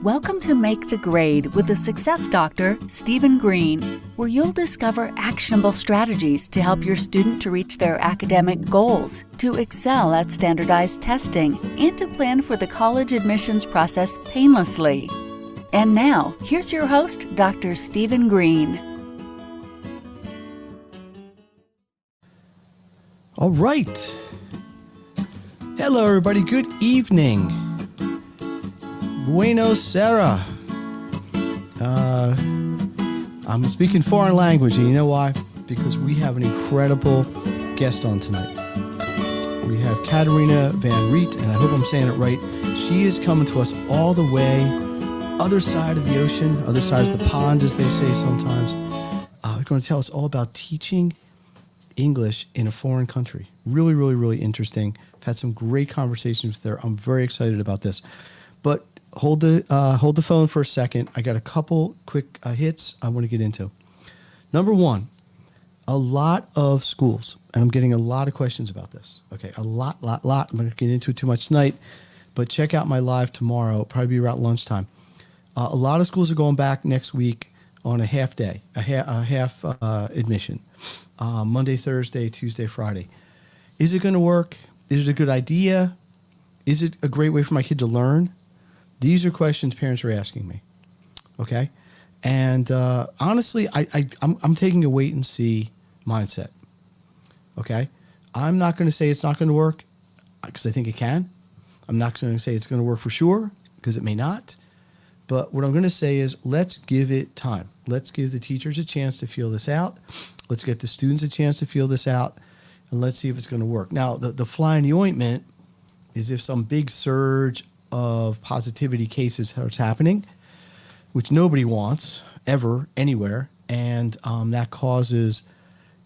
Welcome to Make the Grade with the Success Doctor, Stephen Green, where you'll discover actionable strategies to help your student to reach their academic goals, to excel at standardized testing, and to plan for the college admissions process painlessly. And now, here's your host, Dr. Stephen Green. All right. Hello, everybody. Good evening. Buenos Sarah. I'm speaking foreign language, and you know why? Because we have an incredible guest on tonight. We have Katrien Van Riet, and I hope I'm saying it right. She is coming to us all the way, other side of the ocean, other sides of the pond, as they say sometimes. Going to tell us all about teaching English in a foreign country. Really, really, really interesting. I've had some great conversations there. I'm very excited about this. But hold the phone for a second. I got a couple quick hits I want to get into. Number one, a lot of schools, and I'm getting a lot of questions about this. Okay, a lot. I'm not going to get into it too much tonight, but check out my live tomorrow, probably be around lunchtime. A lot of schools are going back next week on a half day, a half admission, Monday, Thursday, Tuesday, Friday. Is it going to work? Is it a good idea? Is it a great way for my kid to learn? These are questions parents are asking me, okay? And honestly, I'm taking a wait and see mindset, okay? I'm not going to say it's not going to work because I think it can. I'm not going to say it's going to work for sure because it may not. But what I'm going to say is let's give it time. Let's give the teachers a chance to feel this out. Let's get the students a chance to feel this out, and let's see if it's going to work. Now, the fly in the ointment is if some big surge of positivity cases starts happening, which nobody wants ever, anywhere, and that causes,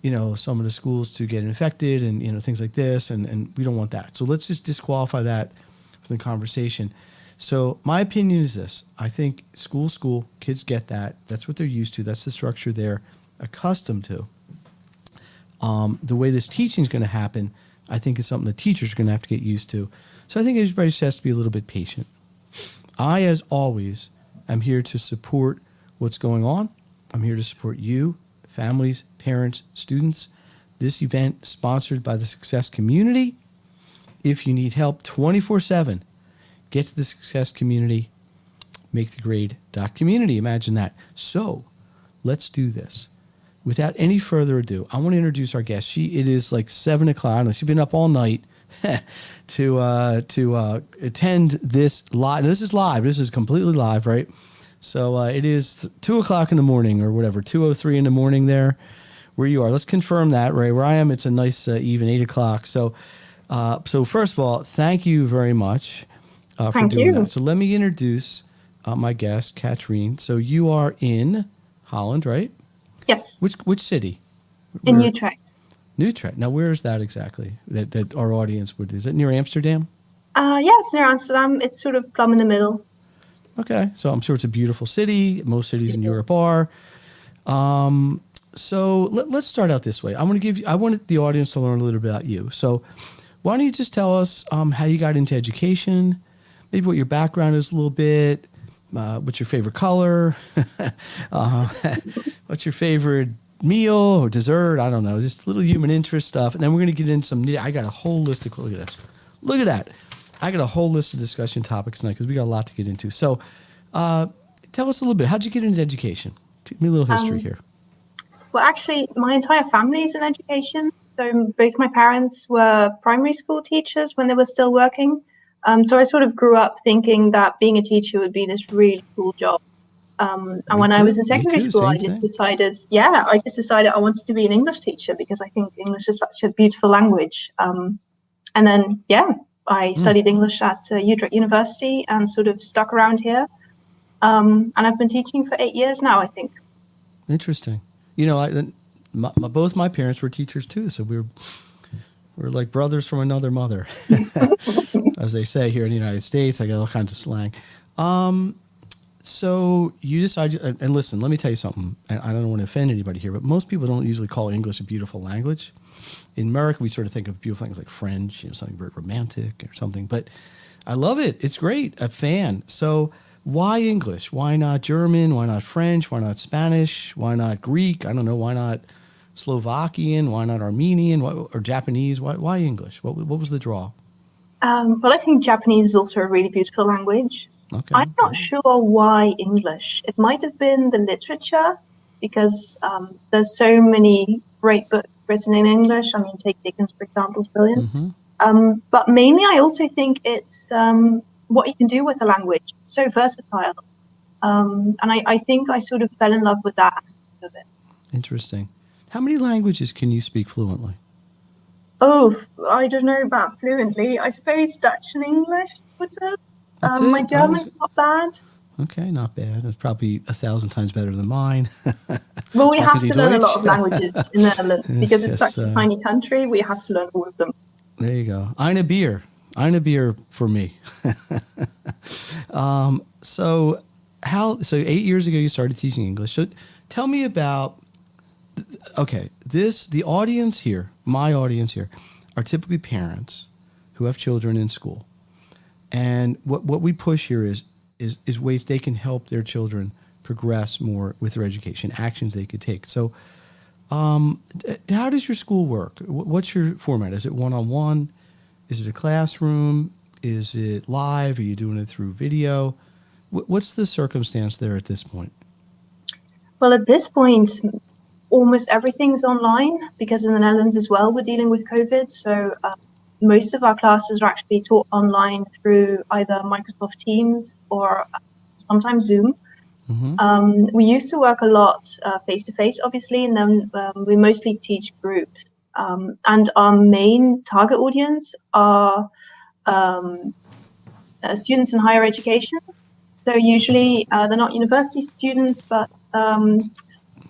some of the schools to get infected and, things like this, and we don't want that. So let's just disqualify that from the conversation. So my opinion is this. I think school, kids get that. That's what they're used to. That's the structure they're accustomed to. The way this teaching is going to happen, I think, is something the teachers are going to have to get used to. So I think everybody just has to be a little bit patient. I, as always, am here to support what's going on. I'm here to support you, families, parents, students. This event sponsored by the Success Community. If you need help 24/7, get to the Success Community, makethegrade.community. Imagine that. So let's do this. Without any further ado, I want to introduce our guest. It is like 7 o'clock. She's been up all night to attend this live. This is live. This is completely live, right? So it is 2 o'clock in the morning or whatever, 2:03 in the morning there where you are. Let's confirm that, right? Where I am, it's a nice even 8 o'clock. So first of all, thank you very much for doing that. So let me introduce my guest, Katrien. So you are in Holland, right? Yes. Which city? In Utrecht. Utrecht. Now, where is that exactly? That our audience would. Is it near Amsterdam? Yeah, it's near Amsterdam. It's sort of plumb in the middle. Okay, so I'm sure it's a beautiful city. Most cities in Europe are. So let's start out this way. I want the audience to learn a little bit about you. So why don't you just tell us how you got into education, maybe what your background is a little bit, what's your favorite color, what's your favorite meal or dessert? I don't know, just little human interest stuff. And then we're going to get into some, I got a whole list of, look at this. Look at that. I got a whole list of discussion topics tonight because we got a lot to get into. So tell us a little bit, how'd you get into education? Give me a little history here. Well, actually, my entire family is in education. So both my parents were primary school teachers when they were still working. So I sort of grew up thinking that being a teacher would be this really cool job. And when I was in secondary school, I just decided I wanted to be an English teacher because I think English is such a beautiful language. And then, I studied English at Utrecht University and sort of stuck around here. And I've been teaching for 8 years now, I think. Interesting. Both my parents were teachers too, so we're like brothers from another mother, as they say here in the United States. I got all kinds of slang. So you decided, and listen, let me tell you something. And I don't want to offend anybody here, but most people don't usually call English a beautiful language. In America, we sort of think of beautiful things like French, something very romantic or something. But I love it. It's great. A fan. So Why English? Why not German? Why not French? Why not Spanish? Why not Greek? I don't know. Why not Slovakian? Why not Armenian? Or Japanese? Why English? What was the draw? Well, I think Japanese is also a really beautiful language. Okay. I'm not sure why English. It might have been the literature, because there's so many great books written in English. I mean, take Dickens, for example, is brilliant. But mainly, I also think it's what you can do with a language. It's so versatile. And I think I sort of fell in love with that aspect of it. Interesting. How many languages can you speak fluently? Oh, I don't know about fluently. I suppose Dutch and English, sort of. That's My it? German's not bad. Okay, not bad. It's probably 1,000 times better than mine. Well, we have Sprechen Sie to learn a lot Deutsch? of languages in the Netherlands because it's Yes, such a tiny country. We have to learn all of them. there you go. Eine Bier. Eine Bier for me. So 8 years ago you started teaching English. So tell me about, okay, the audience here, my audience here, are typically parents who have children in school. And what we push here is ways they can help their children progress more with their education, actions they could take. So how does your school work? What's your format? Is it one-on-one? Is it a classroom? Is it live? Are you doing it through video? What's the circumstance there at this point? Well, at this point, almost everything's online because in the Netherlands as well, we're dealing with COVID. So most of our classes are actually taught online through either Microsoft Teams or sometimes Zoom. We used to work a lot face-to-face, obviously, and then we mostly teach groups. And our main target audience are students in higher education. So usually they're not university students, but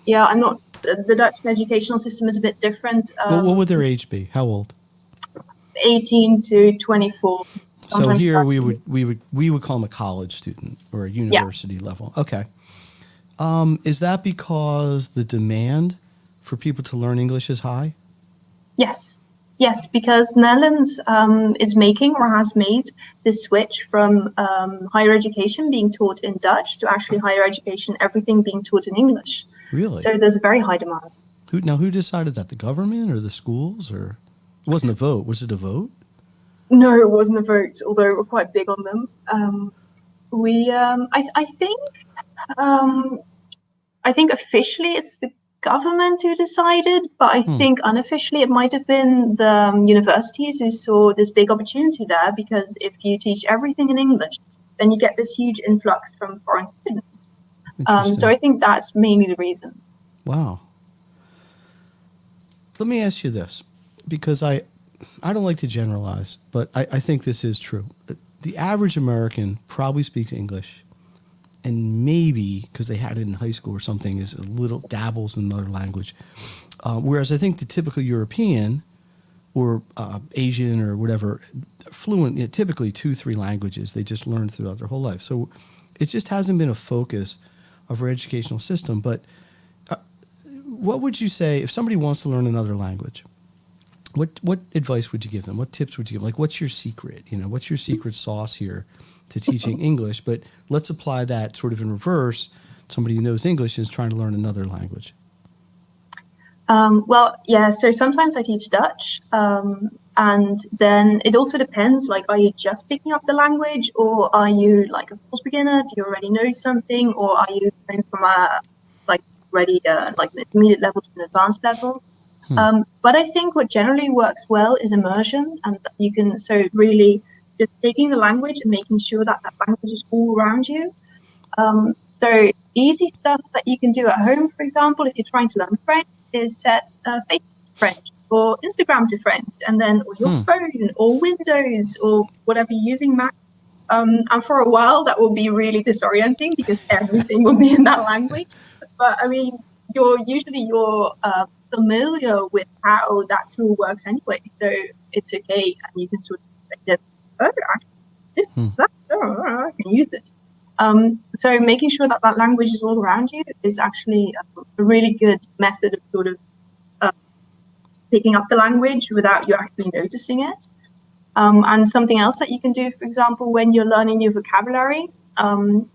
yeah, I'm not. The Dutch educational system is a bit different. What would their age be? How old? 18 to 24. So here we would call them a college student or a university level. Okay. Is that because the demand for people to learn English is high? Yes, because Netherlands is making or has made this switch from higher education being taught in Dutch to actually higher education, everything being taught in English. Really? So there's a very high demand. Who decided that? The government or the schools? Or it wasn't a vote? Was it a vote? No, it wasn't a vote, although we're quite big on them. I think officially it's the government who decided, but I think unofficially it might have been the universities who saw this big opportunity there, because if you teach everything in English, then you get this huge influx from foreign students. So I think that's mainly the reason. Wow. Let me ask you this, because I don't like to generalize, but I think this is true. The average American probably speaks English, and maybe because they had it in high school or something, is a little dabbles in another language. Whereas I think the typical European or Asian or whatever, fluent, typically 2-3 languages they just learn throughout their whole life. So it just hasn't been a focus of our educational system. But what would you say if somebody wants to learn another language? What advice would you give them? What tips would you give? Like, what's your secret? What's your secret sauce here to teaching English? But let's apply that sort of in reverse. Somebody who knows English and is trying to learn another language. So sometimes I teach Dutch, and then it also depends, like, are you just picking up the language, or are you like a full beginner? Do you already know something, or are you going from a an intermediate level to an advanced level? But I think what generally works well is immersion, and you can really just taking the language and making sure that language is all around you. So easy stuff that you can do at home, for example, if you're trying to learn French, is set Facebook to French or Instagram to French, and then or your phone or Windows or whatever you're using, Mac. And for a while that will be really disorienting because everything will be in that language. But I mean, you're familiar with how that tool works anyway, so it's okay, and you can sort of I can use it. So making sure that language is all around you is actually a really good method of sort of picking up the language without you actually noticing it. And something else that you can do, for example, when you're learning new vocabulary,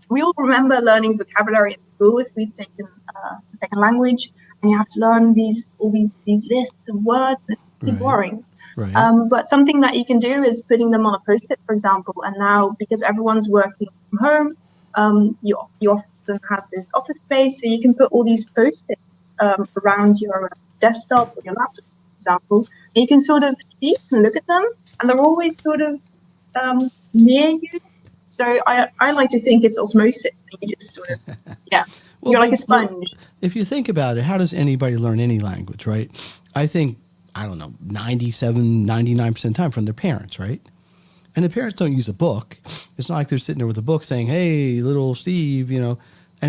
We all remember learning vocabulary at school if we've taken a second language, and you have to learn all these lists of words, and it's pretty boring. Right. But something that you can do is putting them on a post-it, for example. And now, because everyone's working from home, you often have this office space, so you can put all these post-its around your desktop or your laptop, for example. And you can sort of cheat and look at them, and they're always sort of near you. So I like to think it's osmosis. And you just sort of, Well, you're like a sponge. If you think about it, how does anybody learn any language, right? I think, I don't know, 97, 99% of the time from their parents, right? And the parents don't use a book. It's not like they're sitting there with a book saying, "Hey, little Steve," And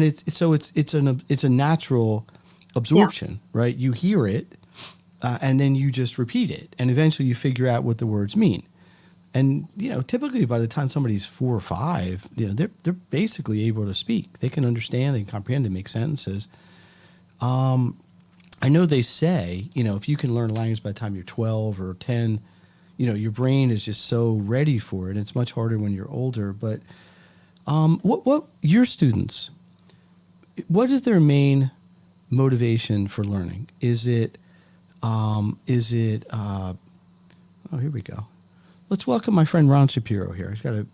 it's a natural absorption, right? You hear it, and then you just repeat it, and eventually you figure out what the words mean. And typically by the time somebody's 4 or 5, they're basically able to speak. They can understand, they can comprehend, they make sentences. I know they say, if you can learn a language by the time you're 12 or 10, your brain is just so ready for it. It's much harder when you're older. But what your students, what is their main motivation for learning? Is it oh, here we go. Let's welcome my friend Ron Shapiro here. He's got a.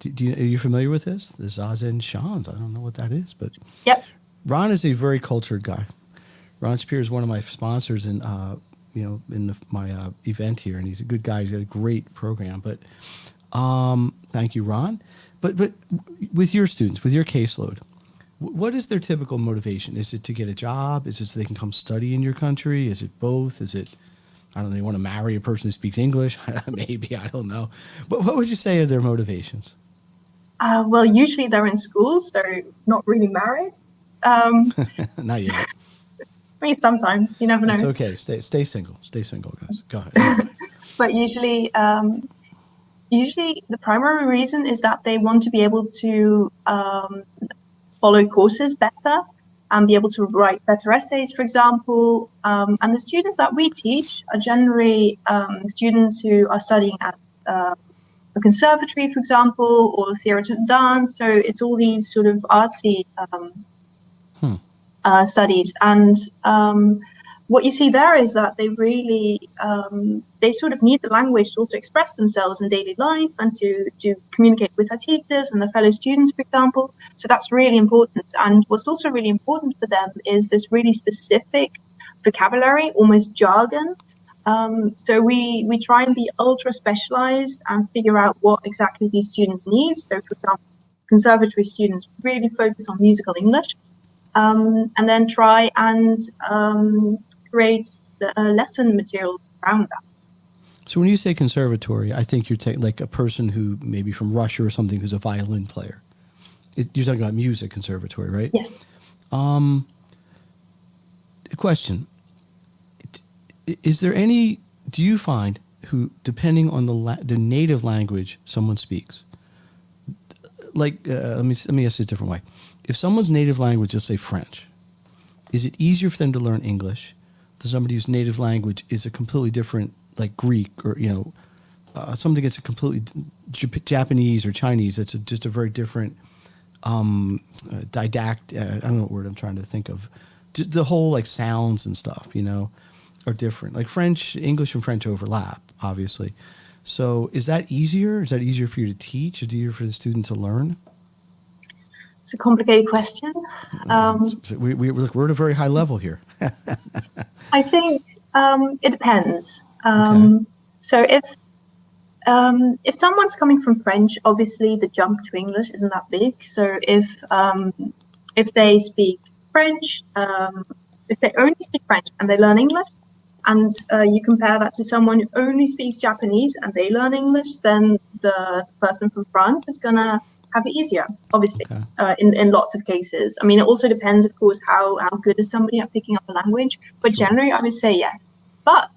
Are you familiar with this? The Zazen Shans. I don't know what that is, but Yep. Ron is a very cultured guy. Ron Shapiro is one of my sponsors in my event here, and he's a good guy. He's got a great program. But thank you, Ron. But with your students, with your caseload, what is their typical motivation? Is it to get a job? Is it so they can come study in your country? Is it both? Is it, I don't know, they want to marry a person who speaks English? Maybe, I don't know. But what would you say are their motivations? Well, usually they're in school, so not really married. Not yet. I mean, sometimes, you never know. It's okay. Stay single. Stay single, guys. Go ahead. But usually the primary reason is that they want to be able to follow courses better and be able to write better essays, for example. And the students that we teach are generally students who are studying at a conservatory, for example, or theatre and dance. So it's all these sort of artsy studies. And what you see there is that they really, they sort of need the language to also express themselves in daily life and to communicate with their teachers and their fellow students, for example. So that's really important. And what's also really important for them is this really specific vocabulary, almost jargon. So we try and be ultra specialized and figure out what exactly these students need. So for example, conservatory students really focus on musical English, and then try and create lesson material around that. So when you say conservatory, I think you're taking like a person who maybe from Russia or something who's a violin player. You're talking about music conservatory, right? Yes. Question. Is there any, do you find who, depending on the native language someone speaks, like, let me ask it a different way. If someone's native language, let's say French, is it easier for them to learn English than somebody whose native language is a completely different, like Greek or, something that's a completely Japanese or Chinese, that's just a very different didactic, I don't know what word I'm trying to think of. The whole like sounds and stuff, are different. Like English and French overlap, obviously. So is that easier? Is that easier for you to teach? Is it easier for the student to learn? It's a complicated question. We're at a very high level here. I think it depends. Okay. So if someone's coming from French, obviously the jump to English isn't that big. So if they speak French, if they only speak French and they learn English, and you compare that to someone who only speaks Japanese and they learn English, then the person from France is going to have it easier, obviously, okay. In lots of cases. I mean, it also depends, of course, how good is somebody at picking up a language. But sure. Generally, I would say yes. But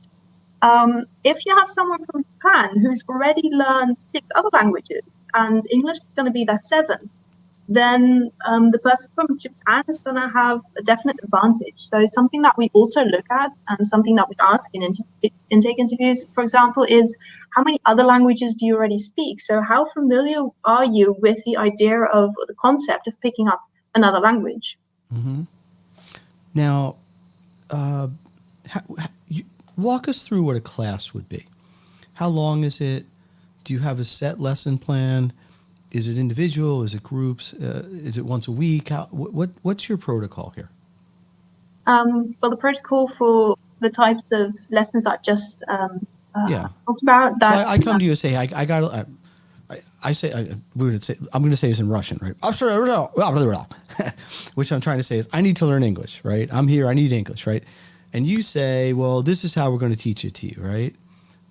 if you have someone from Japan who's already learned 6 other languages and English is going to be their 7th, then the person from Japan is going to have a definite advantage. So something that we also look at and something that we ask in intake interviews, for example, is how many other languages do you already speak? So how familiar are you with the idea of the concept of picking up another language? Mm-hmm. Now, walk us through what a class would be. How long is it? Do you have a set lesson plan? Is it individual? Is it groups? Is it once a week? What's your protocol here? Well, the protocol for the types of lessons I just talked about. That's so I come to you and say, I got. I say I'm going to say this in Russian, right? Which I'm trying to say is I need to learn English, right? I'm here. I need English, right? And you say, well, this is how we're going to teach it to you, right?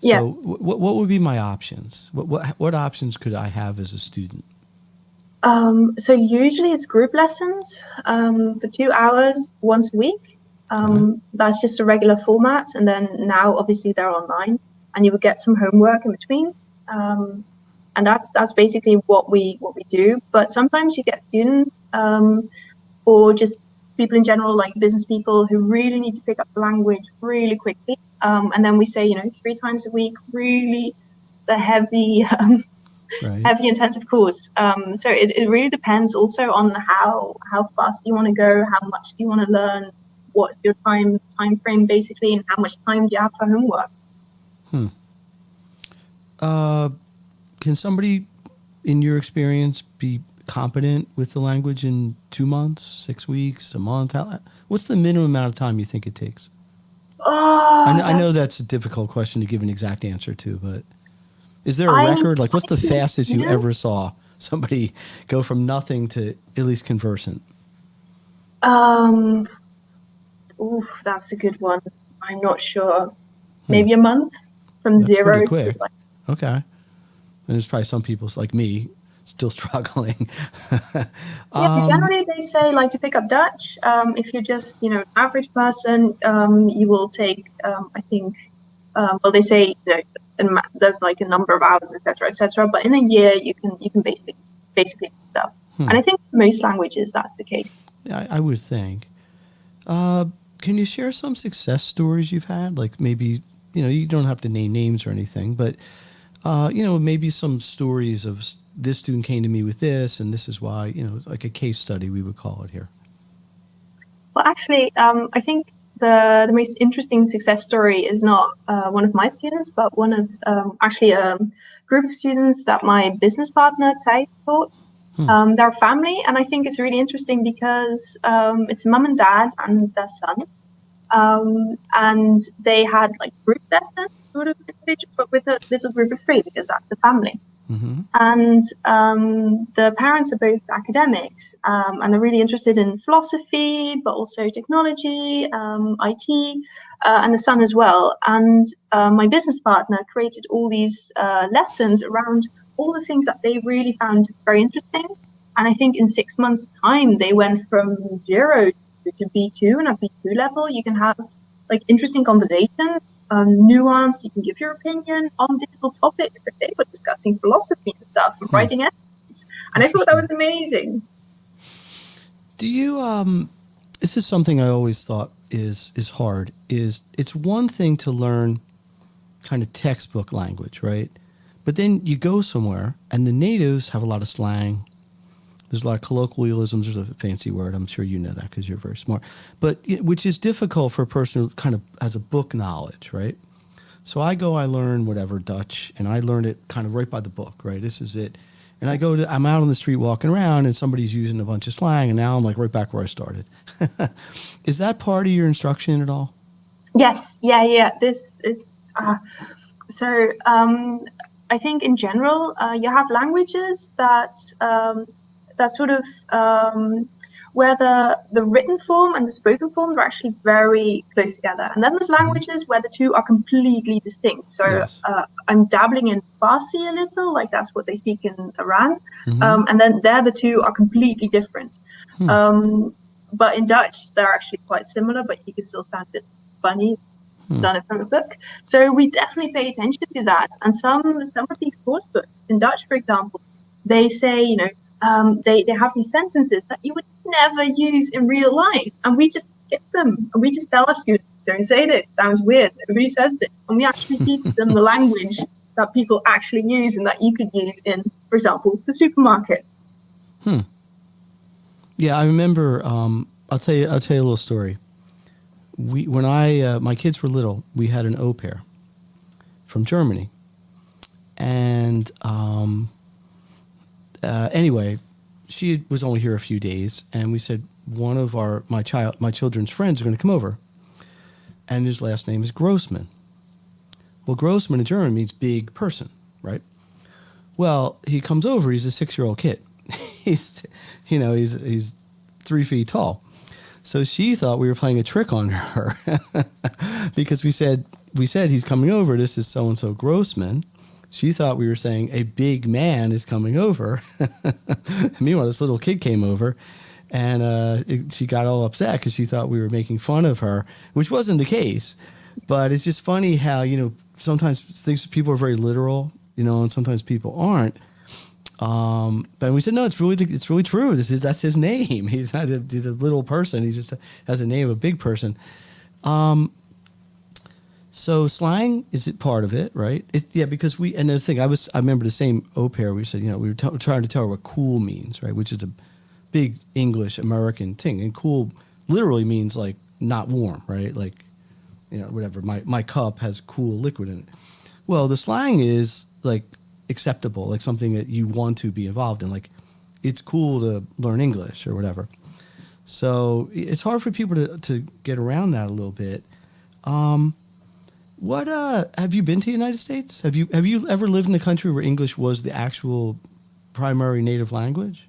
Yeah. So what would be my options? What options could I have as a student? So usually it's group lessons for 2 hours once a week. That's just a regular format. And then now obviously they're online and you would get some homework in between. And that's basically what we do. But sometimes you get students or just people in general, like business people who really need to pick up the language really quickly. And then we say, 3 times a week, really the heavy heavy intensive course. So it really depends also on how fast you want to go, how much do you want to learn, what's your time frame basically, and how much time do you have for homework. Can somebody, in your experience, be competent with the language in 2 months, 6 weeks, a month? What's the minimum amount of time you think it takes? I know that's a difficult question to give an exact answer to, but is there a record? Like, what's the fastest you ever saw somebody go from nothing to at least conversant? That's a good one. I'm not sure. Maybe a month from That's zero pretty quick. to Okay. And there's probably some people like me still struggling. Generally they say like to pick up Dutch. If you're just average person, you will take I think they say there's like a number of hours, etc. But in a year you can basically pick it up. And I think most languages that's the case. Yeah, I would think. Can you share some success stories you've had? Like maybe you don't have to name names or anything, but maybe some stories of this student came to me with this, and this is why, like a case study, we would call it here. Well, actually, I think the most interesting success story is not one of my students, but one of actually a group of students that my business partner, Tai, taught. They're a family, and I think it's really interesting because it's mum and dad and their son. And they had like group lessons, sort of, but with a little group of 3 because that's the family. Mm-hmm. And the parents are both academics, and they're really interested in philosophy, but also technology, IT, and the son as well. And my business partner created all these lessons around all the things that they really found very interesting. And I think in 6 months' time, they went from 0 to B2 and at B2 level. You can have like interesting conversations, nuanced. You can give your opinion on difficult topics, but they were discussing philosophy and stuff and writing essays. And I thought that was amazing. Do you, this is something I always thought is hard, it's one thing to learn kind of textbook language, right? But then you go somewhere and the natives have a lot of slang. There's a lot of colloquialisms. There's a fancy word. I'm sure you know that because you're very smart. But which is difficult for a person who kind of has a book knowledge, right? So I learn whatever Dutch, and I learned it kind of right by the book, right? This is it. And I'm out on the street walking around, and somebody's using a bunch of slang, and now I'm like right back where I started. Is that part of your instruction at all? Yes. Yeah. This is so. I think in general, you have languages that sort of where the written form and the spoken form are actually very close together. And then there's languages where the two are completely distinct. So Yes. I'm dabbling in Farsi a little, like that's what they speak in Iran. And then there the two are completely different. But in Dutch, they're actually quite similar, but you can still sound a bit funny. Done it from a book. So we definitely pay attention to that. And some of these course books in Dutch, for example, they say, they have these sentences that you would never use in real life, and we just skip them, and we just tell our students, don't say this, sounds weird, everybody says this, and we actually teach them the language that people actually use and that you could use in, for example, the supermarket. Yeah, I remember. I'll tell you a little story. When my kids were little, we had an au pair from Germany, and anyway, she was only here a few days, and we said one of my children's friends are going to come over, and his last name is Grossman. Well, Grossman in German means big person, right? Well, he comes over. He's a 6-year-old kid. he's 3 feet tall. So she thought we were playing a trick on her because we said he's coming over. This is so and so Grossman. She thought we were saying a big man is coming over. Meanwhile, this little kid came over, and she got all upset because she thought we were making fun of her, which wasn't the case. But it's just funny how, sometimes people are very literal, and sometimes people aren't. But we said, no, it's really true. That's his name. He's not he's a little person. He just has a name of a big person. So slang is it part of it, right? Because and the thing, I remember the same au pair. We said, we were trying to tell her what cool means, right? Which is a big English American thing. And cool literally means like not warm, right? Like, whatever. My cup has cool liquid in it. Well, the slang is like acceptable, like something that you want to be involved in. Like, it's cool to learn English or whatever. So it's hard for people to get around that a little bit. What have you been to the United States? Have you ever lived in a country where English was the actual primary native language?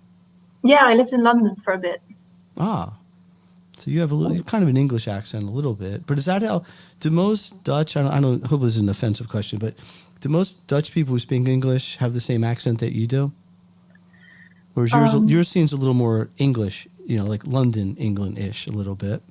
Yeah, I lived in London for a bit. So you have you're kind of an English accent a little bit, but is that how? Do most Dutch? I don't hope this is an offensive question, but do most Dutch people who speak English have the same accent that you do, or is yours seems a little more English? Like London, England-ish, a little bit.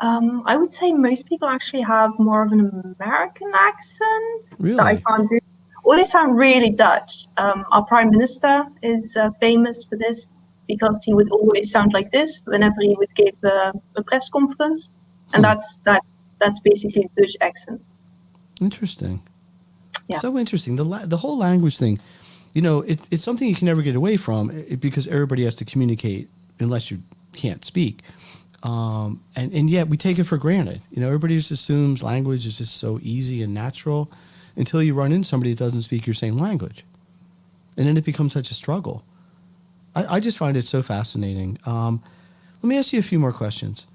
I would say most people actually have more of an American accent. Really? That I can't do. Or they sound really Dutch. Our Prime Minister is famous for this because he would always sound like this whenever he would give a press conference. And that's basically a Dutch accent. Interesting. Yeah. So interesting. The whole language thing, it's something you can never get away from because everybody has to communicate unless you can't speak. And yet we take it for granted. Everybody just assumes language is just so easy and natural until you run into somebody that doesn't speak your same language. And then it becomes such a struggle. I just find it so fascinating. Let me ask you a few more questions.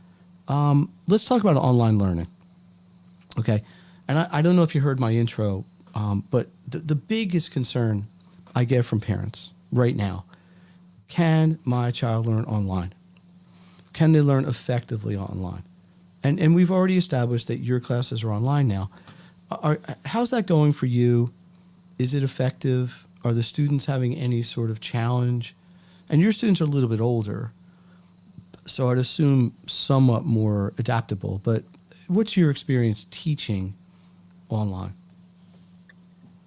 Let's talk about online learning. Okay. And I don't know if you heard my intro, but the biggest concern I get from parents right now, can my child learn online? Can they learn effectively online? And we've already established that your classes are online now. How's that going for you? Is it effective? Are the students having any sort of challenge? And your students are a little bit older, so I'd assume somewhat more adaptable. But what's your experience teaching online?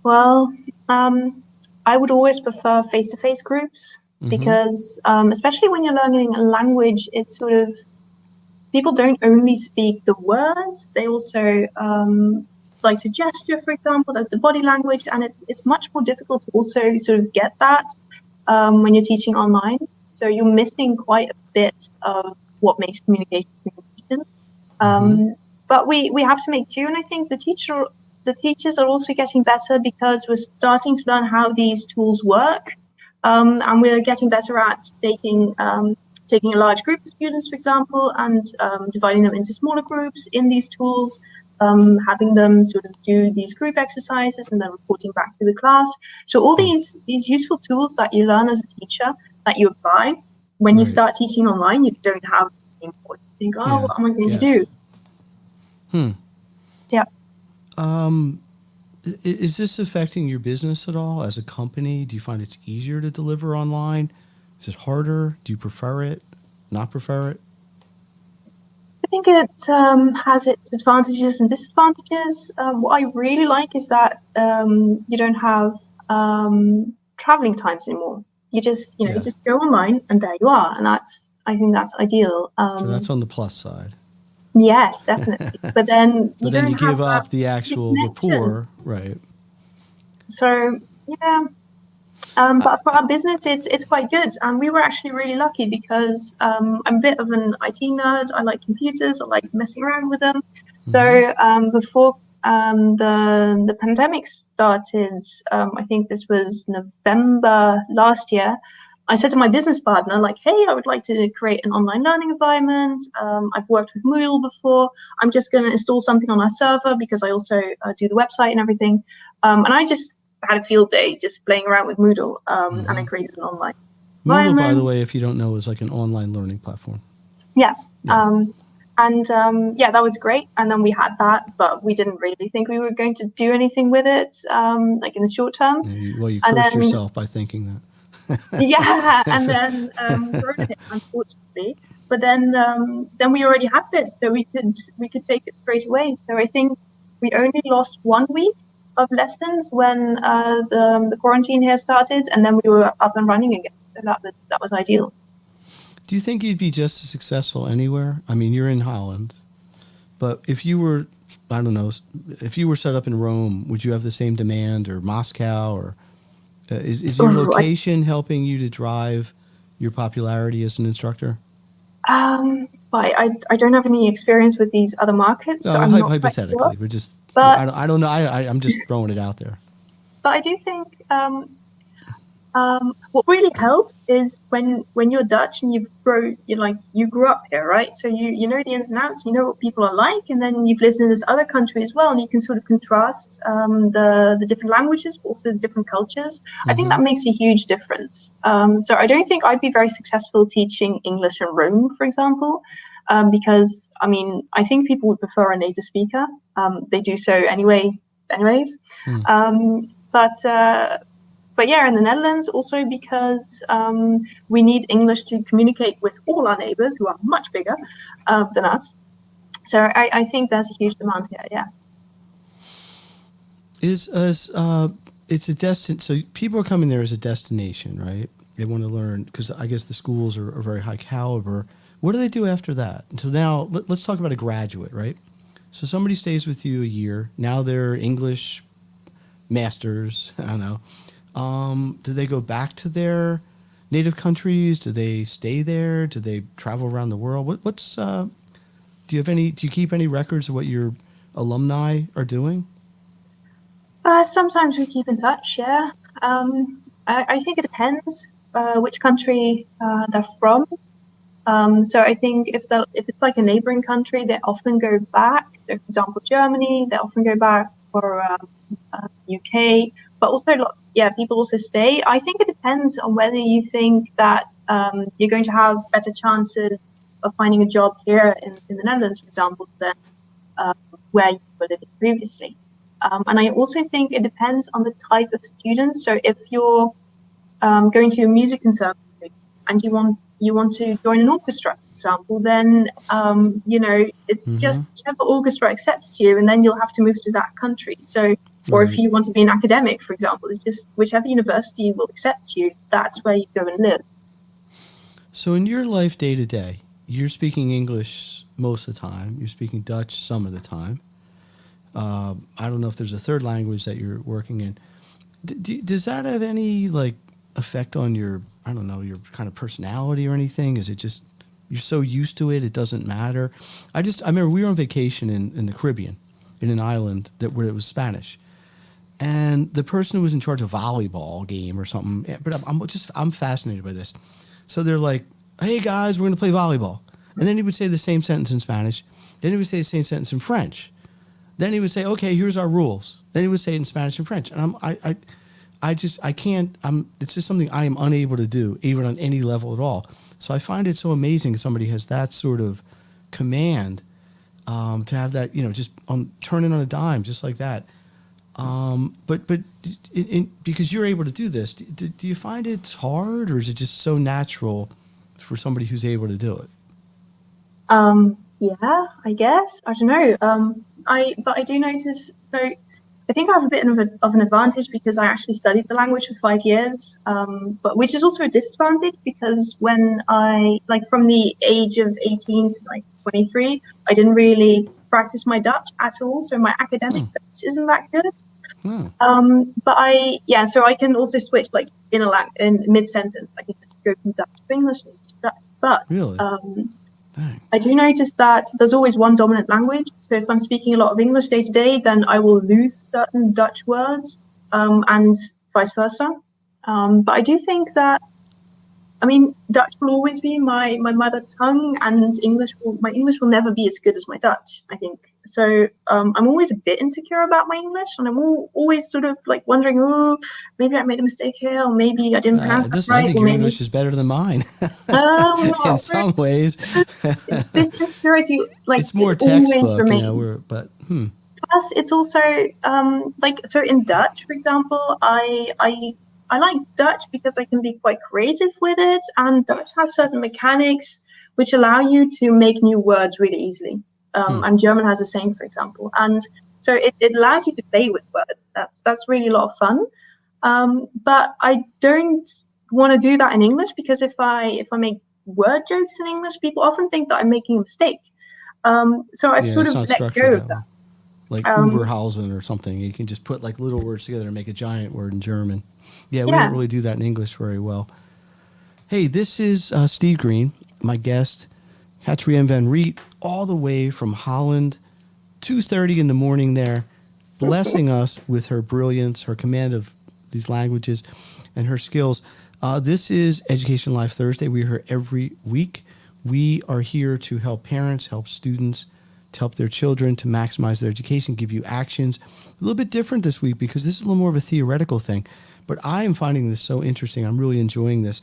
Well, I would always prefer face-to-face groups. Because especially when you're learning a language, it's sort of, people don't only speak the words, they also like to gesture, for example. There's the body language, and it's much more difficult to also sort of get that when you're teaching online. So you're missing quite a bit of what makes communication. But we have to make do, and I think the teachers are also getting better because we're starting to learn how these tools work. And we're getting better at taking a large group of students, for example, and dividing them into smaller groups in these tools, having them sort of do these group exercises and then reporting back to the class. So all these useful tools that you learn as a teacher that you apply when you start teaching online, you don't have anymore. You think, what am I going to do? Yeah. Is this affecting your business at all as a company? Do you find it's easier to deliver online? Is it harder? Do you prefer it? Not prefer it? I think it has its advantages and disadvantages. What I really like is that you don't have traveling times anymore. You just, Yeah. just go online and there you are. And I think that's ideal. So that's on the plus side. Yes, definitely. But then But you then don't you have give up that the actual connection. rapport, right? So yeah. But for our business, it's quite good. And we were actually really lucky because I'm a bit of an IT nerd. I like computers. I like messing around with them. So before the pandemic started, I think this was November last year. I said to my business partner, like, hey, I would like to create an online learning environment. I've worked with Moodle before. I'm just going to install something on our server because I also do the website and everything. And I just had a field day just playing around with Moodle, and I created an online Moodle, by the environment. way, if you don't know, is like an online learning platform. Yeah. Yeah. Yeah, that was great. And then we had that, but we didn't really think we were going to do anything with it, like in the short term. You And cursed then, yourself by thinking that. yeah, and then Corona hit, unfortunately. But then we already had this, so we could take it straight away. So I think we only lost 1 week of lessons when the quarantine here started, and then we were up and running again. So that was ideal. Do you think you'd be just as successful anywhere? I mean, you're in Holland, but if you were, I don't know, if you were set up in Rome, would you have the same demand, or Moscow, or is your location helping you to drive your popularity as an instructor? But I don't have any experience with these other markets, so No, I'm not quite sure. hypothetically, But I don't know. I'm just throwing it out there. I do think what really helps is when you're Dutch and you grew up here, right? So you know the ins and outs, you know what people are like, and then you've lived in this other country as well, and you can sort of contrast the different languages, but also the different cultures. I think that makes a huge difference. So I don't think I'd be very successful teaching English in Rome, for example, because I mean I think people would prefer a native speaker. They do so anyways. But yeah, in the Netherlands, also because we need English to communicate with all our neighbors who are much bigger than us. So I think there's a huge demand here, yeah. It's a so people are coming there as a destination, right? They want to learn because I guess the schools are very high caliber. What do they do after that? So now let's talk about a graduate, right? So somebody stays with you a year. Now they're English masters. I don't know. Do they go back to their native countries? Do they stay there? Do they travel around the world? Do you keep any records of what your alumni are doing? Sometimes we keep in touch, yeah. I think it depends which country they're from. So I think if it's like a neighboring country, they often go back. So for example, Germany, they often go back, or UK, but also people also stay. I think it depends on whether you think that you're going to have better chances of finding a job here in the Netherlands, for example, than where you were living previously. And I also think it depends on the type of student. So if you're going to a music conservatory and you want to join an orchestra, for example, then it's just whichever orchestra accepts you, and then you'll have to move to that country. So, or if you want to be an academic, for example, it's just whichever university will accept you, that's where you go and live. So in your life day to day, you're speaking English most of the time. You're speaking Dutch some of the time. I don't know if there's a third language that you're working in. Does that have any effect on your, I don't know, your kind of personality or anything? Is it just you're so used to it, it doesn't matter? I remember we were on vacation in the Caribbean, in an island where it was Spanish, and the person who was in charge of volleyball game or something. But I'm fascinated by this. So they're like, "Hey guys, we're going to play volleyball," and then he would say the same sentence in Spanish. Then he would say the same sentence in French. Then he would say, "Okay, here's our rules." Then he would say it in Spanish and French, and I can't. It's just something I am unable to do, even on any level at all. So I find it so amazing somebody has that sort of command to have that, just turn it on a dime, just like that. But because you're able to do this, do you find it's hard, or is it just so natural for somebody who's able to do it? Yeah, I guess. I don't know. I do notice. So I think I have a bit of an advantage because I actually studied the language for 5 years, but which is also a disadvantage because when from the age of 18 to like 23, I didn't really practice my Dutch at all. So my academic Dutch isn't that good. So I can also switch like in mid-sentence. I can just go from Dutch to English, but Really? I do notice that there's always one dominant language. So if I'm speaking a lot of English day to day, then I will lose certain Dutch words, and vice versa. But I do think that, Dutch will always be my mother tongue, and my English will never be as good as my Dutch, I think. So I'm always a bit insecure about my English, and I'm always sort of like wondering, oh, maybe I made a mistake here, or maybe I didn't pronounce that right. I think your English is better than mine. In some ways. This insecurity, it's more textbook, Plus, it's also so in Dutch, for example, I like Dutch because I can be quite creative with it, and Dutch has certain mechanics which allow you to make new words really easily. And German has the same, for example, and so it allows you to play with words. That's really a lot of fun. But I don't want to do that in English because if I make word jokes in English, people often think that I'm making a mistake. So I've sort of let go of that. Like Uberhausen or something. You can just put like little words together and make a giant word in German. Yeah, we don't really do that in English very well. Hey, this is Steve Green, my guest, Katrien Van Riet, all the way from Holland, 2:30 in the morning there, blessing us with her brilliance, her command of these languages, and her skills. This is Education Live Thursday. We're here every week. We are here to help parents, help students, to help their children, to maximize their education, give you actions. A little bit different this week because this is a little more of a theoretical thing. But I am finding this so interesting. I'm really enjoying this.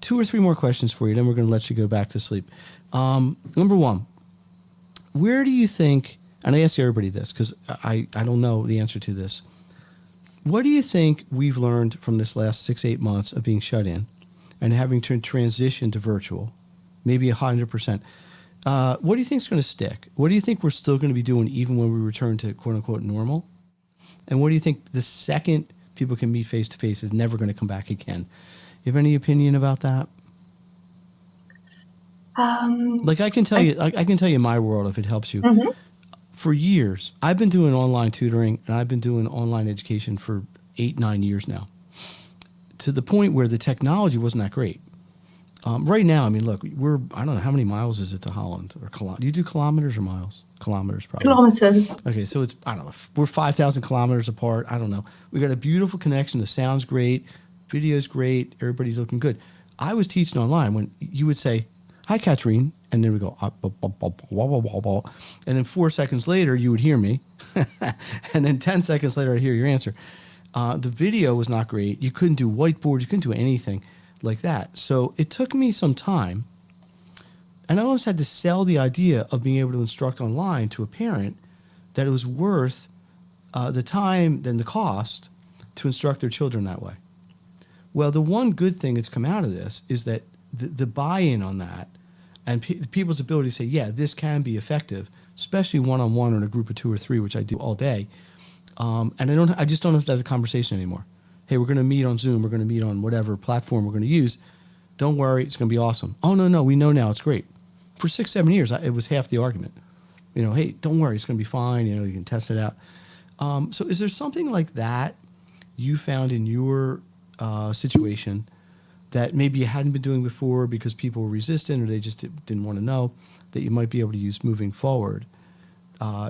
2 or 3 more questions for you, then we're going to let you go back to sleep. Number one, where do you think, and I ask everybody this because I don't know the answer to this. What do you think we've learned from this last 6-8 months of being shut in and having to transition to virtual, maybe 100%? What do you think is going to stick? What do you think we're still going to be doing even when we return to quote unquote normal? And what do you think the second people can meet face to face is never going to come back again? You have any opinion about that? I can tell you my world if it helps you. Mm-hmm. For years, I've been doing online tutoring and I've been doing online education for 8-9 years now, to the point where the technology wasn't that great. Right now, look, I don't know, how many miles is it to Holland? Do you do kilometers or miles? Kilometers, probably. Kilometers. Okay, so it's, I don't know, we're 5,000 kilometers apart. I don't know. We got a beautiful connection. The sound's great. Video's great. Everybody's looking good. I was teaching online when you would say, "Hi, Katrien," and then we go, and then 4 seconds later, you would hear me. And then 10 seconds later, I'd hear your answer. The video was not great. You couldn't do whiteboards. You couldn't do anything like that. So it took me some time, and I almost had to sell the idea of being able to instruct online to a parent that it was worth the time than the cost to instruct their children that way. Well, the one good thing that's come out of this is that the buy-in on that and people's ability to say, yeah, this can be effective, especially one-on-one or in a group of 2 or 3, which I do all day. And I just don't have to have the conversation anymore. Hey, we're going to meet on Zoom. We're going to meet on whatever platform we're going to use. Don't worry, it's going to be awesome. Oh, no, we know now it's great. For 6-7 years, it was half the argument. Hey, don't worry, it's going to be fine. You can test it out. So is there something like that you found in your situation that maybe you hadn't been doing before because people were resistant or they just didn't want to know, that you might be able to use moving forward?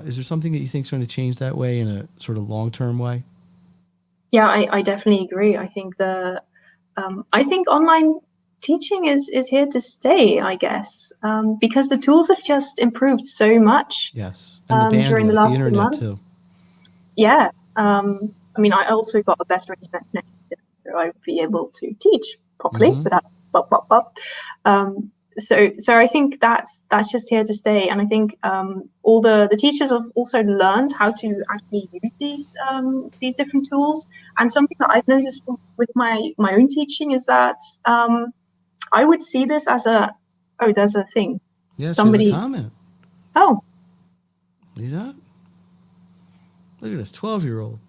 Is there something that you think is going to change that way in a sort of long-term way? Yeah, I definitely agree. I think I think online teaching is here to stay, I guess, because the tools have just improved so much. Yes, and the bandwidth, during the last the internet months. too. Yeah, I also got a better internet connection, so I would be able to teach properly without pop. So I think that's just here to stay, and I think all the teachers have also learned how to actually use these different tools. And something that I've noticed with my own teaching is that I would see this as there's a thing. Yes, somebody you have a comment. Oh, Yeah. Look at this 12-year-old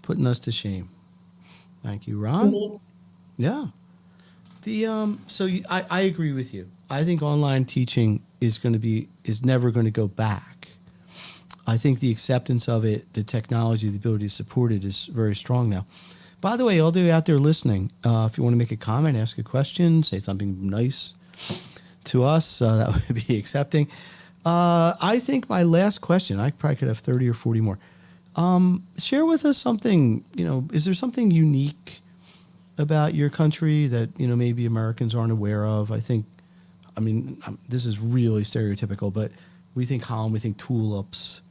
putting us to shame. Thank you, Ron. Indeed. Yeah. I agree with you. I think online teaching is never going to go back. I think the acceptance of it, the technology, the ability to support it is very strong now. By the way, all of you out there listening, if you want to make a comment, ask a question, say something nice to us, that would be accepting. I think my last question, I probably could have 30 or 40 more. Share with us something, is there something unique about your country that, maybe Americans aren't aware of? This is really stereotypical, but we think Holland, we think tulips.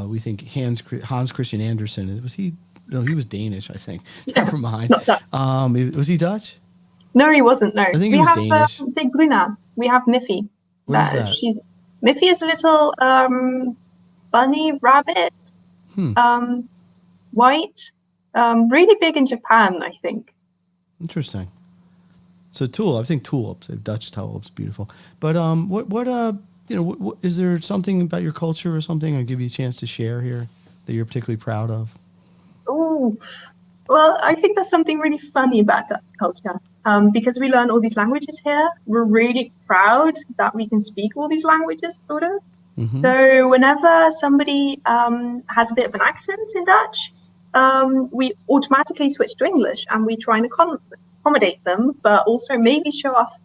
We think Hans Christian Andersen. Was he? No, he was Danish, I think. Yeah, Never mind. not Dutch. Was he Dutch? No, he wasn't. No, I think we he was have Danish. Big Bruna. We have Miffy. What is that? Miffy is a little bunny rabbit, white, really big in Japan, I think. Interesting. So I think tulips, Dutch tulips, beautiful. But what is there something about your culture or something I'll give you a chance to share here that you're particularly proud of? Oh, well, I think there's something really funny about Dutch culture. Because we learn all these languages here, we're really proud that we can speak all these languages, sort of. Mm-hmm. So whenever somebody has a bit of an accent in Dutch, we automatically switch to English, and we try and accommodate them, but also maybe show off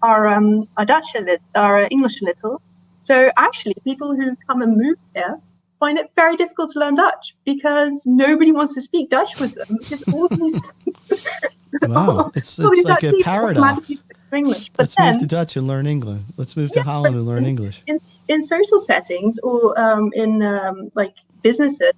our Dutch our English a little. So actually, people who come and move here find it very difficult to learn Dutch because nobody wants to speak Dutch with them. Because all these wow, it's like a paradox. English. But Let's move to Dutch and learn English. Let's move to Holland and learn English. In social settings or in businesses,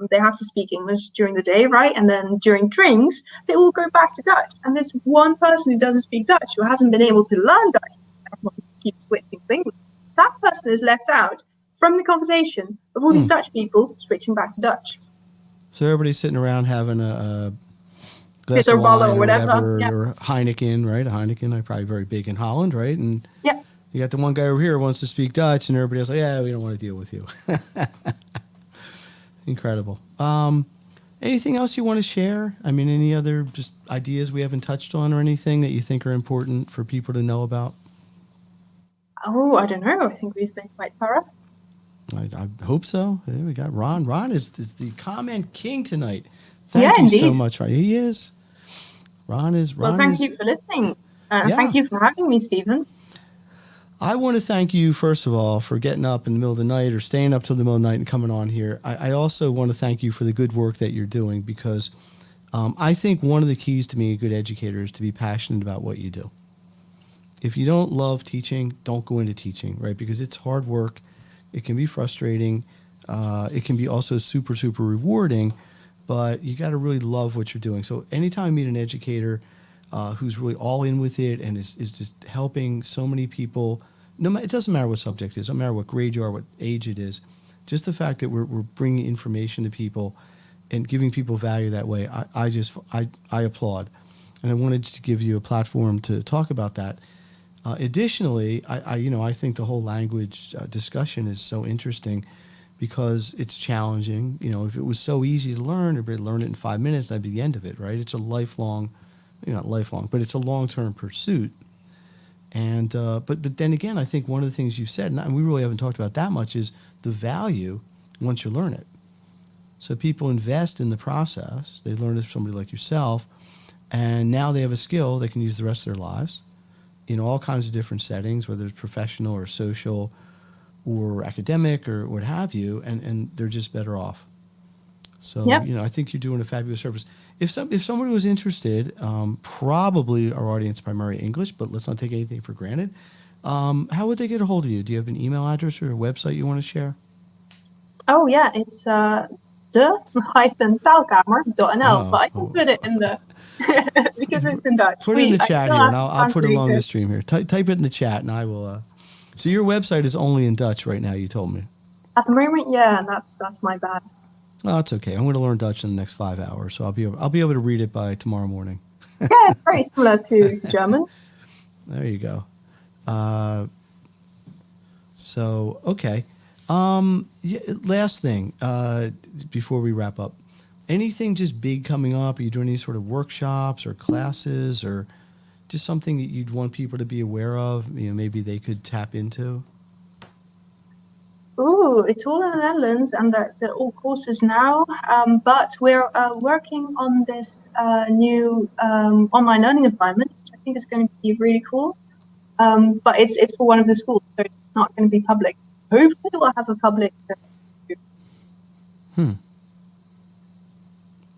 they have to speak English during the day, right? And then during drinks, they all go back to Dutch. And this one person who doesn't speak Dutch, who hasn't been able to learn Dutch, keeps switching to English, that person is left out from the conversation of all these Dutch people switching back to Dutch. So everybody's sitting around having a glass of wine or whatever, or Heineken, right? A Heineken, I'm probably very big in Holland, right? And you got the one guy over here who wants to speak Dutch, and everybody else like, yeah, we don't want to deal with you. Incredible. Anything else you want to share? Any other just ideas we haven't touched on or anything that you think are important for people to know about? Oh, I don't know. I think we've been quite thorough. I hope so. Yeah, we got Ron. Ron is the comment king tonight. Thank you so much, Ron. He is. Ron is. Well, thank you for listening. Thank you for having me, Stephen. I want to thank you, first of all, for getting up in the middle of the night or staying up till the middle of the night and coming on here. I also want to thank you for the good work that you're doing because I think one of the keys to being a good educator is to be passionate about what you do. If you don't love teaching, don't go into teaching, right? Because it's hard work. It can be frustrating. It can be also super, super rewarding, but you got to really love what you're doing. So anytime I meet an educator who's really all in with it and is just helping so many people, it doesn't matter what subject it is, it doesn't matter what grade you are, what age it is, just the fact that we're bringing information to people and giving people value that way, I applaud. And I wanted to give you a platform to talk about that. Additionally, I think the whole language discussion is so interesting because it's challenging. If it was so easy to learn, everybody learn it in 5 minutes, that'd be the end of it, right? It's a lifelong, not lifelong, but it's a long-term pursuit. And but then again, I think one of the things you said, and we really haven't talked about that much, is the value once you learn it. So people invest in the process. They learn it from somebody like yourself, and now they have a skill they can use the rest of their lives in all kinds of different settings, whether it's professional or social or academic or what have you, and they're just better off. So, I think you're doing a fabulous service. If somebody was interested, probably our audience primarily English, but let's not take anything for granted. How would they get a hold of you? Do you have an email address or a website you want to share? Oh, yeah, it's de-taalkamer.nl, but I can put it in the... because it's in Dutch. Put it in the chat here, and I'll put it along the stream here. Type it in the chat, and I will... So your website is only in Dutch right now, you told me. At the moment, yeah, that's my bad. Oh, it's okay. I'm going to learn Dutch in the next 5 hours, so I'll be able to read it by tomorrow morning. Yeah, it's very similar to German. There you go. So, okay. Yeah, last thing, before we wrap up, anything just big coming up? Are you doing any sort of workshops or classes or just something that you'd want people to be aware of? Maybe they could tap into? Ooh, it's all in the Netherlands and they're all courses now. But we're working on this new online learning environment, which I think is going to be really cool. But it's for one of the schools, so it's not going to be public. Hopefully we'll have a public.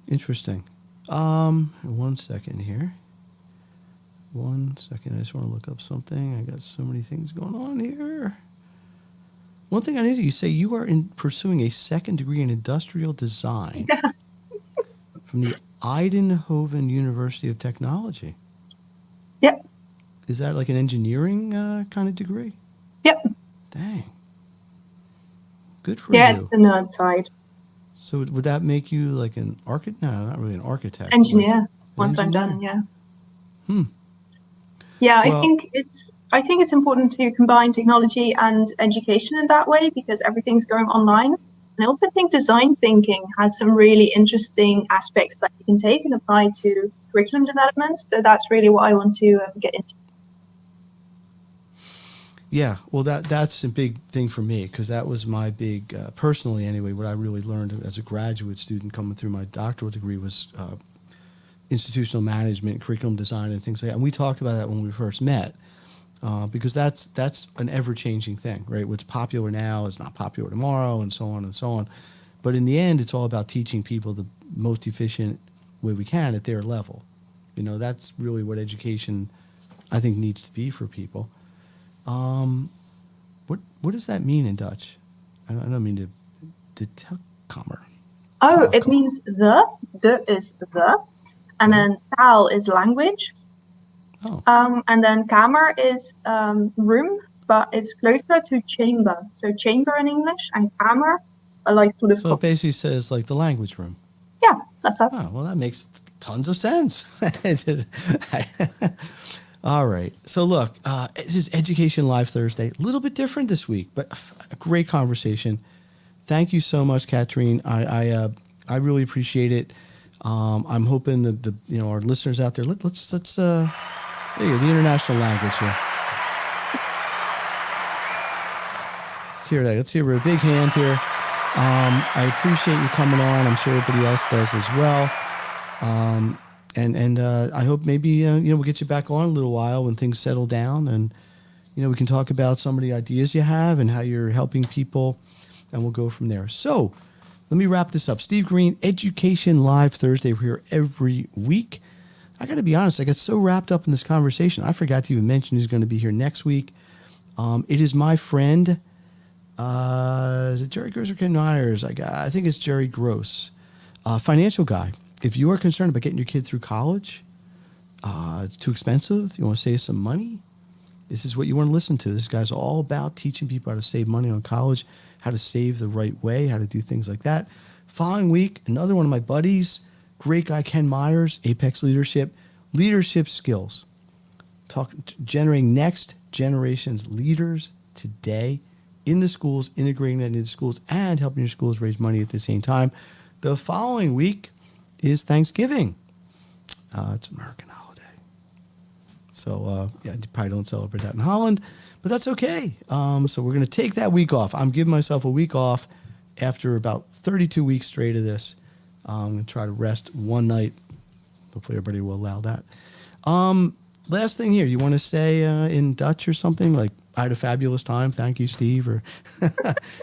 Interesting. 1 second here. 1 second. I just want to look up something. I got so many things going on here. One thing I need to, you say you are pursuing a second degree in industrial design from the Eindhoven University of Technology. Yep. Is that like an engineering kind of degree? Yep. Dang. Good for you. Yeah, it's the nerd side. So would that make you like an architect? No, not really an architect. Engineer. Like Once engineer? I'm done, yeah. Hmm. Yeah, Well- I think it's important to combine technology and education in that way because everything's going online. And I also think design thinking has some really interesting aspects that you can take and apply to curriculum development. So that's really what I want to get into. Yeah, well, that's a big thing for me because that was my big, personally anyway, what I really learned as a graduate student coming through my doctoral degree was institutional management, curriculum design, and things like that. And we talked about that when we first met because that's an ever-changing thing, right? What's popular now is not popular tomorrow, and so on and so on. But in the end, it's all about teaching people the most efficient way we can at their level. That's really what education, I think, needs to be for people. What does that mean in Dutch? I don't mean to telkamer. Oh, it means the. De is the. And then taal is language. Oh. And then kamer is room, but it's closer to chamber. So chamber in English and kamer are like sort of. So it basically says like the language room. Yeah, that's us. Oh, well, that makes tons of sense. All right. So look, this is Education Live Thursday. A little bit different this week, but a great conversation. Thank you so much, Katrien. I really appreciate it. I'm hoping that our listeners out there. Let's there you go, the international language here. Let's hear that. Let's hear a big hand here. I appreciate you coming on. I'm sure everybody else does as well. And I hope maybe we'll get you back on in a little while when things settle down, and we can talk about some of the ideas you have and how you're helping people, and we'll go from there. So let me wrap this up. Steve Green, Education Live Thursday. We're here every week. I got to be honest, I got so wrapped up in this conversation, I forgot to even mention who's going to be here next week. It is my friend. Is it Jerry Gross or Ken Myers? I think it's Jerry Gross, financial guy. If you are concerned about getting your kid through college, it's too expensive, you want to save some money, this is what you want to listen to. This guy's all about teaching people how to save money on college, how to save the right way, how to do things like that. Following week, another one of my buddies, great guy, Ken Myers, Apex Leadership Skills. Generating next generation's leaders today in the schools, integrating that into schools, and helping your schools raise money at the same time. The following week is Thanksgiving. It's an American holiday. So, you probably don't celebrate that in Holland, but that's okay. So we're going to take that week off. I'm giving myself a week off after about 32 weeks straight of this. I'm going to try to rest one night. Hopefully everybody will allow that. Last thing here, you want to say in Dutch or something like, I had a fabulous time. Thank you, Steve. Or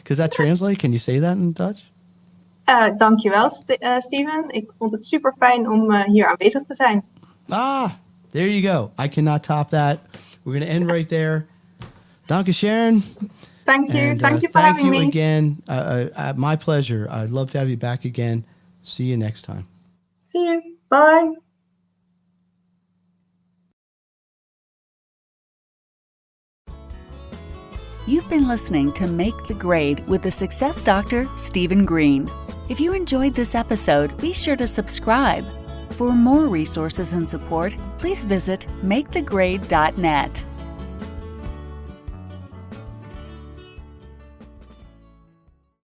does that translate? Can you say that in Dutch? Dankjewel, Steven. Ik vond het super fijn om hier aanwezig te zijn. There you go. I cannot top that. We're going to end right there. Danke, Sharon. Thank you. And, thank you for having me. Thank you again. My pleasure. I'd love to have you back again. See you next time. See you. Bye. You've been listening to Make the Grade with the Success Doctor, Stephen Green. If you enjoyed this episode, be sure to subscribe. For more resources and support, please visit makethegrade.net.